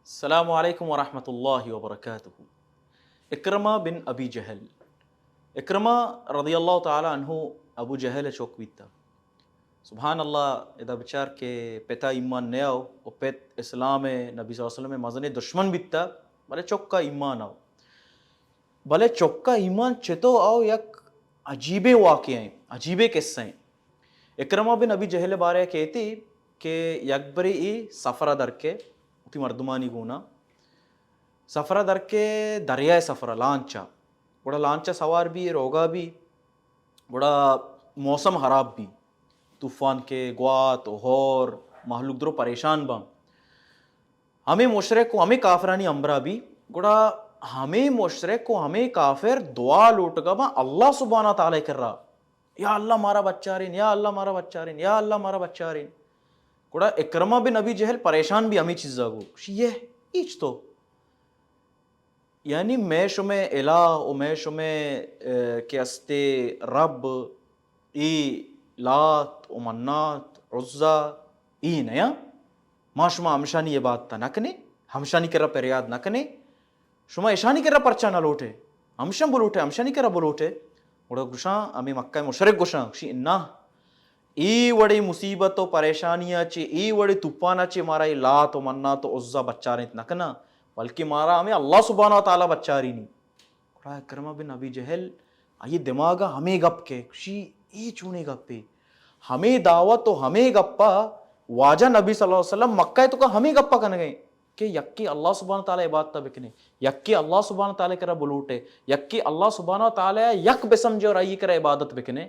السلام علیکم ورحمۃ اللہ وبرکاتہ۔ اکرمہ بن ابی جہل، اکرمہ رضی اللہ تعالی عنہ ابو جہل چوک بیتا سبحان اللہ ادا بچار کے پتا ایمان نیاو او پت اسلام نبی صلی اللہ علیہ وسلم مزنے دشمن بیتا بلے چوکا ایمان آو بلے چوکا ایمان چتو آو یک عجیب واقعہ ہیں، عجیب قصہ ہیں۔ اکرمہ بن ابی جہل بارے کہتی کہ یک بری ای سفرہ در کے اتی مردمانی گونا سفرہ در کے دریائے سفرہ لانچا بڑا لانچا سوار بھی روگا بھی بڑا موسم خراب بھی طوفان کے گوات ہور محلوق درو پریشان با ہمیں مشرک کو ہمیں کافرانی امرا بھی گڑا ہمیں مشرک کو ہمیں کافر دعا لوٹ گا با اللہ سبحانہ تعالی کر رہا یا اللہ مارا بچہ رین، یا اللہ مارا بچہ رین، یا اللہ مارا بچہ رین۔ گڑا اکرمہ بن ابی جہل پریشان بھی ہمیں چیزا گو یہ ایچ تو یعنی میں شمیں الہ و میں شمیں کہ استے رب ای لات و منات عزا ای نیا ما شما ہمشانی یہ بات تا نکنے ہمشانی کر رہا پریاد نکنے شما اشانی کر رہا پرچا نہ لوٹے ہمشن بلوٹے ہمشانی کر رہا بلوٹے گڑا گشاں ہمیں مکہ مشرک گشاں شی انہا ای وڑی مصیبت و پریشانیاں چی ای وڑی تپانا چی مارا ای لات و منات و عزا بچہ رہت نکنا بلکہ مارا ہمیں اللہ سبحانہ وتعالی بچہ رہی نہیں۔ گڑا اکرمہ بن ابی جہل آئی دماغا ہمیں گپ کے شی ای چونے گپے ہمیں دعوت و ہمیں گپا واجہ نبی صلی اللہ علیہ وسلم مکہ تو کا ہمیں گپا کن گئے کہ یکی اللہ سبحانہ تعالی عبادت بکنے یکی اللہ سبحانہ تعالی کرا بلوٹے یکی اللہ سبحانہ تعالی یک بسمجھے اور آئی کرا عبادت بکنے۔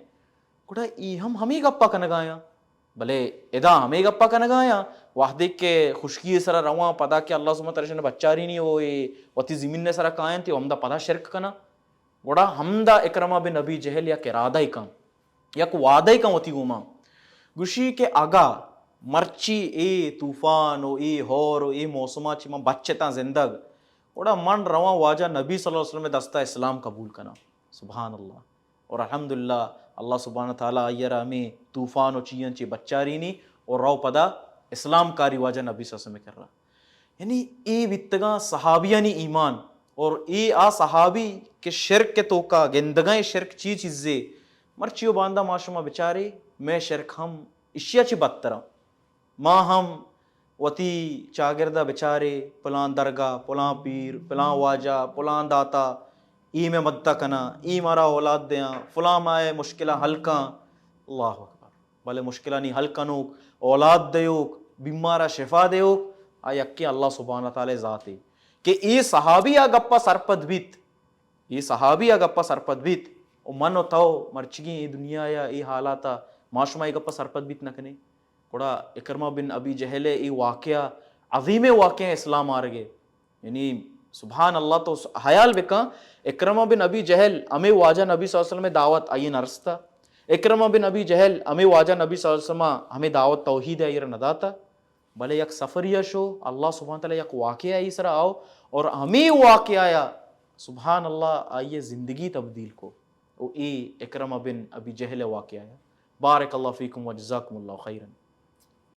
گڑا ای ہمیں گپا کن گایا بلے ادا ہمیں گپا کن گایا وحدی کے خشکی سرا رواں پدا کہ اللہ سبحانہ تعالی نے بچہ رہی نہیں ہوئے وتی زمین نے سرا کائن تھی ہمدا پدا شرک کنا گڑا ہمدا اکرمہ بن ابی جہل یک ارادہ ہی کن یک وعدہ ہی کن وتی گوما گوشی کے آگا مرچی اے طوفان و اے ہور و اے موسما چی من بچتا زندگ گڑا من رواں واجہ نبی صلی اللہ علیہ وسلم دستہ اسلام قبول کنا سبحان اللہ اور الحمدللہ اللہ سبحانہ تعالیٰ آئیرہ ہمیں طوفان و چیئن چی بچہ رینی اور رو پدا اسلام کاری واجہ نبی صلی اللہ علیہ وسلم کر رہا یعنی ای ویتگاں صحابیانی ایمان اور ای آ صحابی کے شرک کے توکا گندگاں شرک چیزے مرچیو باندہ معاشمہ بچارے میں شرک ہم اشیا چی بدترہ ماں ہم وتی چاگردہ بچارے پلان درگاہ پلان پیر پلان واجہ پلان داتا ای میں مدہ کنا ای مارا اولاد دیاں فلاں مائے مشکلہ حل کان اللہ اکبر بلے مشکلہ نہیں حل کنوک اولاد دیوک بیمارہ شفا دیوک آیا کہ اللہ سبحانہ تعالی ذات ہے کہ ای صحابی آ گپا سرپد بیت ای صحابی آ گپا سرپد بیت او منو تاو مرچگی ای دنیا یا ای حالاتا معاشمہ ای گپا سرپد بیت نکنے گڑا اکرمہ بن ابی جہل ای واقعہ عظیم واقعہ اسلام آرگے یعنی سبحان اللہ تو حیال بکا اکرمہ بن ابی جہل ہمیں واجہ نبی صلی اللہ علیہ وسلم دعوت آئیے نرستا اکرمہ بن ابی جہل ہمیں واجہ نبی صلی اللہ علیہ وسلم ہمیں دعوت توحید آئیے نداتا بلے یک سفریہ شو اللہ سبحانہ تعالیٰ یک واقعہ آئی سرا آؤ اور ہمیں واقعہ آیا سبحان اللہ آئیے زندگی تبدیل کو او ای اکرمہ بن ابی جہل واقعہ آیا۔ بارک اللہ فیکم و جزاکم اللہ خیرن۔